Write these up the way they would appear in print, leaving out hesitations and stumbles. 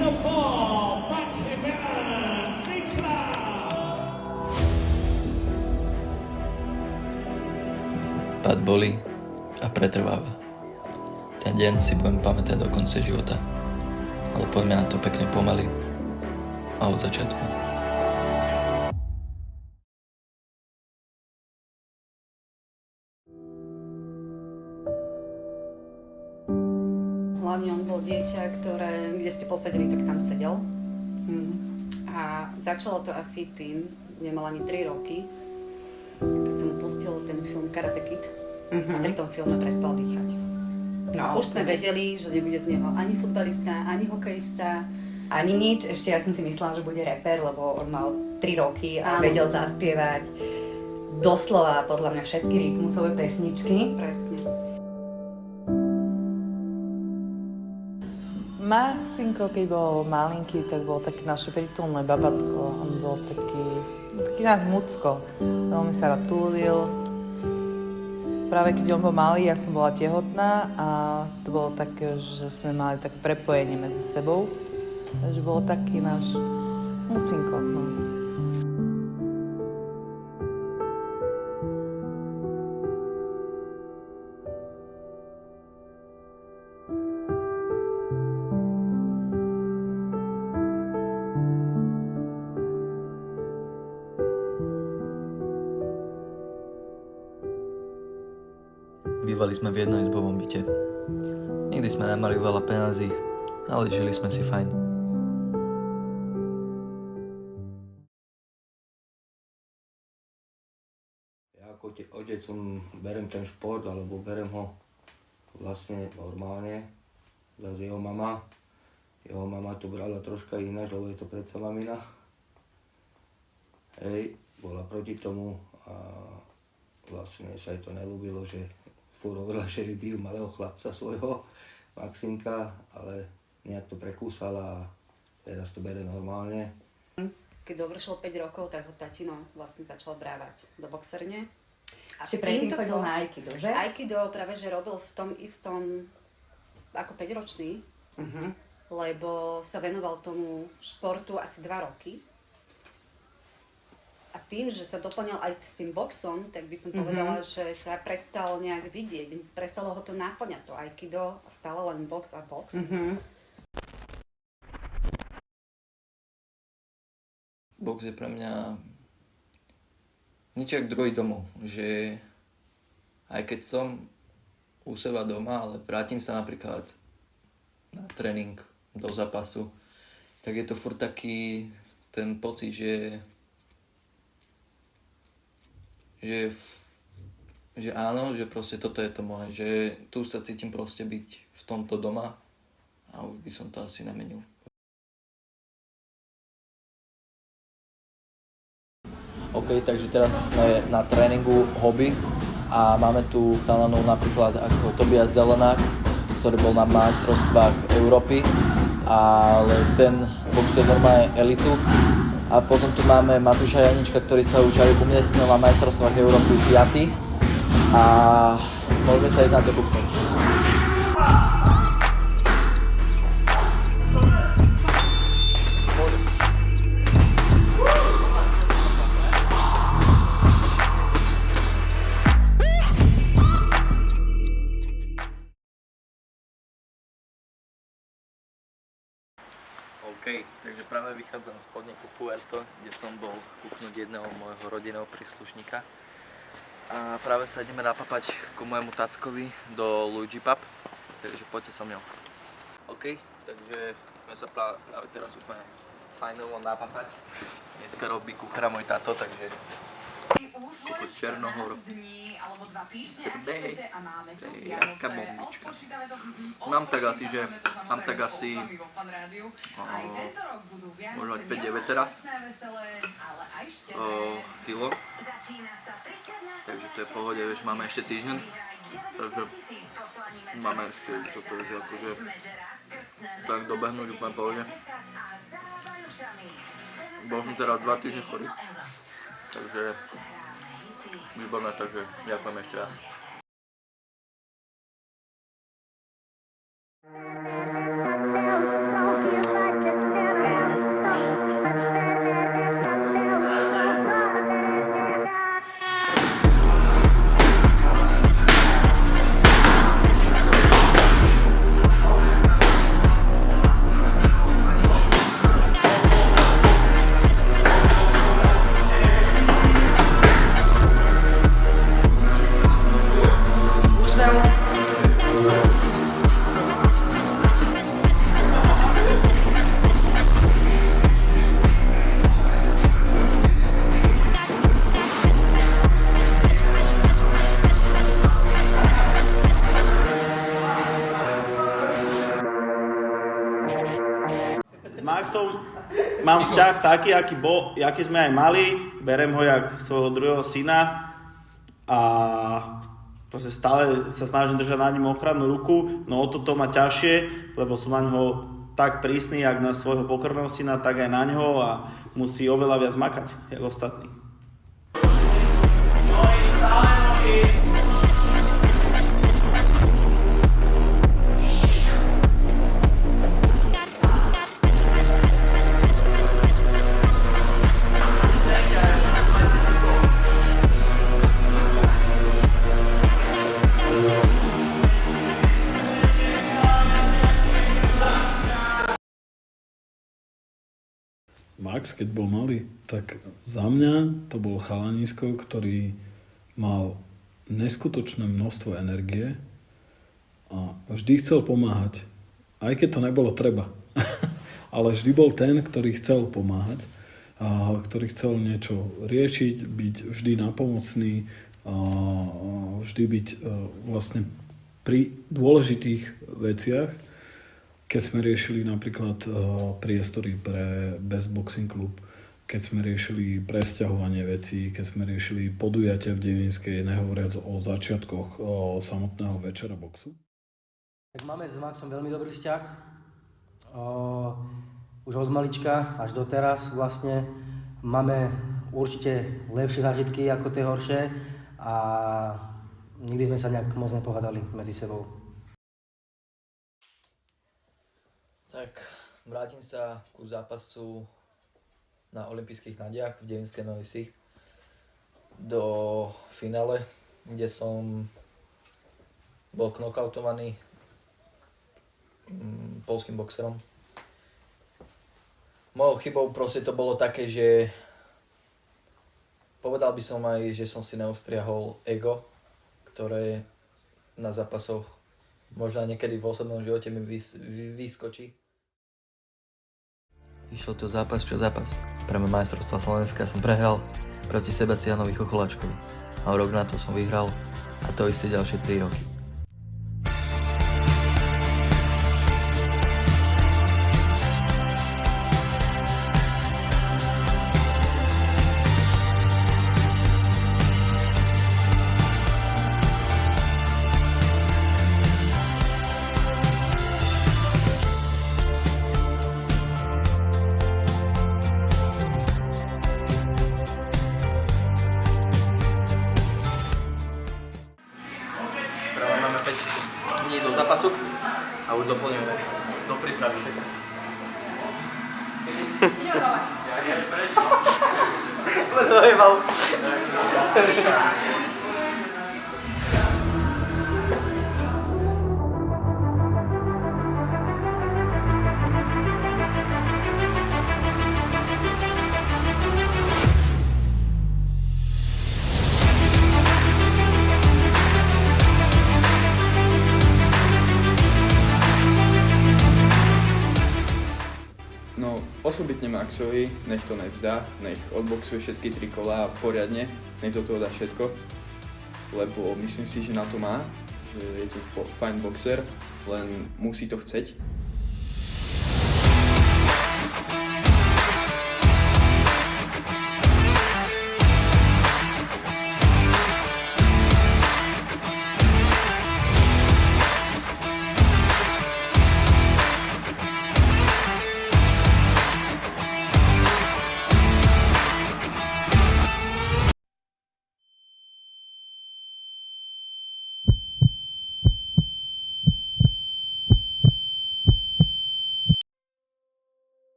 Pád bolí a pretrváva. Ten deň si budem pamätať do konca života. Ale poďme na to pekne pomaly a od začiatku. Hlavne on bol dieťa, kde ste posadili, tak tam sedel. A začalo to asi tým, nemal ani 3 roky, keď som mu pustil ten film Karate Kid a pri tom filme prestal dýchať. No, už sme vedeli, že nebude z neho ani futbalista, ani hokejista. Ani nič, ešte ja som si myslela, že bude rapper, lebo on mal 3 roky a vedel zaspievať doslova podľa mňa všetky rytmusové pesničky. Presne. Maxinko, keď bol malinký, tak bol taký naše prítulné babatko. On bol taký náš mucko. Veľmi sa rád túlil. Práve keď on bol malý, ja som bola tehotná a to bolo také, že sme mali tak prepojenie medzi sebou. Takže bol taký náš mucinko. No. Bývali sme v jednoizbovom byte. Nikdy sme nemali veľa peňazí, ale žili sme si fajn. Ja ako otec berem ten šport, alebo berem ho vlastne normálne. Zase jeho mama to brala troška ináč, lebo je to predsa mamina. Hej, bola proti tomu a vlastne sa jej to nelúbilo, že hovorila, že bijú malého chlapca svojho, Maxinka, ale nejak to prekúsala a teraz to bere normálne. Keď dovršil 5 rokov, tak ho tatino vlastne začal brávať do boxerne. A predtým chodil na Aikido, že? Aikido práve, že robil v tom istom ako 5-ročný, lebo sa venoval tomu športu asi 2 roky. A tým, že sa doplňal aj s tým boxom, tak by som povedala, že sa prestal nejak vidieť. Prestalo ho to náplňať, to aikido, a stále len box a box. Box je pre mňa niečo jak druhý domov, že aj keď som u seba doma, ale vrátim sa napríklad na tréning do zápasu, tak je to furt taký ten pocit, že áno, že proste toto je to moje, že tu sa cítim proste byť v tomto doma a už by som to asi namenil. OK, takže teraz sme na tréningu hobby a máme tu chalanov napríklad ako Tobias Zelenák, ktorý bol na majstrovstvách Európy, ale ten boxuje normálne elitu. A potom tu máme Matúša Janička, ktorý sa už aj umiestnil na majstrovstvách Európy 5. A môžeme sa ísť na to kúknúť. OK, takže práve vychádzam z podniku Puerto, kde som bol kúknuť jedného môjho rodinného príslušníka. A práve sa ideme napapať ku môjmu tatkovi do Luigi Pub, takže poďte so mnou. OK, takže ideme sa práve teraz úplne fajnovo napapať. Dneska robí kuchára môj tato, takže ako Černohor. Tvrdé, to je jaká bombička. Mám tak asi možno 5-9 teraz kilo. Takže to je v pohode, vieš, máme ešte týždeň. Takže máme ešte toto, že akože tak dobehnúť úplne v pohode. Bol som teraz 2 týždne chorý. Takže výborné, takže ďakujem ešte raz. Maxom mám vzťah taký, aký sme aj mali. Berem ho jak svojho druhého syna a proste stále sa snažím držať na ním ochrannú ruku, no o toto má ťažšie, lebo som na ňoho tak prísny, jak na svojho pokorného syna, tak aj na ňoho a musí oveľa viac makať, jak ostatní. Max, keď bol malý, tak za mňa to bol chalanisko, ktorý mal neskutočné množstvo energie a vždy chcel pomáhať, aj keď to nebolo treba. Ale vždy bol ten, ktorý chcel pomáhať, a ktorý chcel niečo riešiť, byť vždy nápomocný, a vždy byť vlastne pri dôležitých veciach. Keď sme riešili napríklad priestory pre Best Boxing Club, keď sme riešili presťahovanie vecí, keď sme riešili podujatia v Devinskej, nehovoriac o začiatkoch samotného večera boxu. Tak máme s Maxom veľmi dobrý vzťah. Už od malička až doteraz vlastne máme určite lepšie zážitky ako tie horšie a nikdy sme sa nejak moc nepohádali medzi sebou. Tak vrátim sa ku zápasu na olympijských nadiach v Devinskej Novej Vsi do finále, kde som bol knockoutovaný poľským boxerom. Mojou chybou proste to bolo také, že povedal by som aj, že som si neustriahol ego, ktoré na zápasoch možno niekedy v osobnom živote mi vyskočí. Išlo to zápas čo zápas. Pre mňa majstrovstva Slovenska som prehral proti Sebastianovi Chocholáčkovi. A rok na to som vyhral a to isté ďalšie 3 roky. Máme 5 dní do zápasu a už doplňujeme do prípravy všetko. Osobitne Maxovi, nech to nevzdá, nech odboxuje všetky 3 kolá poriadne, nech do toho dá všetko, lebo myslím si, že na to má, že je to fajn boxer, len musí to chceť.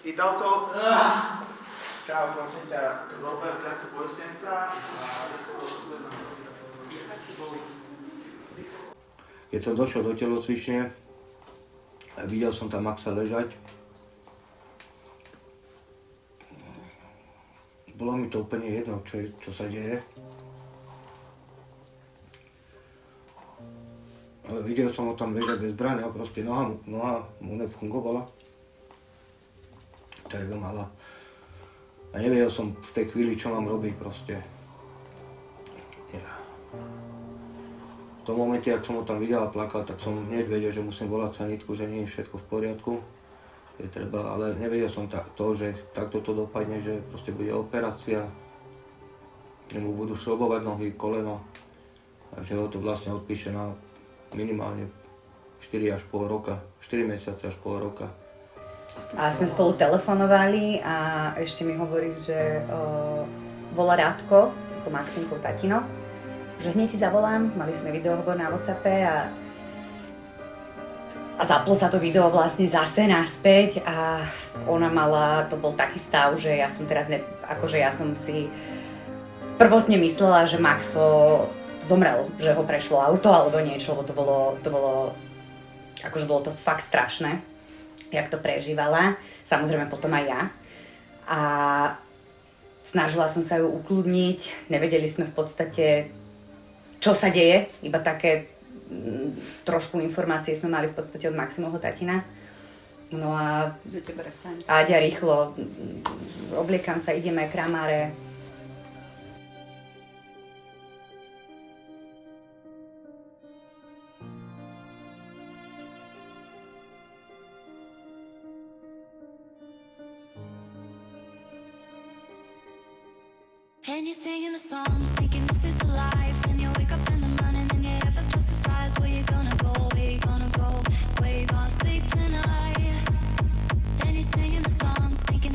Italko, ciao, prosím ťa, zober kartu poistenca a... Keď som došiel do telocvične a videl som tam Maxa ležať, bolo mi to úplne jedno, čo sa deje. Ale videl som ho tam ležať bez brány a proste noha mu nefungovala. Tak mala. A nevedel som v tej chvíli, čo mám robiť proste. V tom momente, ak som ho tam videl a plakal, tak som hneď vedel, že musím volať sanitku, že nie je všetko v poriadku. Je treba, ale nevedel som to, že takto to dopadne, že proste bude operácia. Mu budú šrobovať nohy, koleno. A že ho to vlastne odpíše na minimálne 4 až pol roka, 4 mesiace až pol roka. A sme spolu telefonovali a ešte mi hovorí, že volá Rádko, ako Maxinkov tatino, že hneď ti zavolám, mali sme videohovor na WhatsAppe a zaplo sa to video vlastne zase naspäť a ona mala, to bol taký stav, že ja som teraz, ja som si prvotne myslela, že Maxo zomrel, že ho prešlo auto alebo niečo, lebo to bolo bolo to fakt strašné, jak to prežívala, samozrejme potom aj ja. A snažila som sa ju ukludniť, nevedeli sme v podstate, čo sa deje, iba také trošku informácie sme mali v podstate od Maximovho tatina. No a Áďa rýchlo, obliekam sa, ideme, kramáre. And you're singing the songs, thinking this is a life. And you wake up in the morning and your head feels just the size. Where you gonna go, where you gonna go, where you gonna sleep tonight? And you're singing the songs, thinking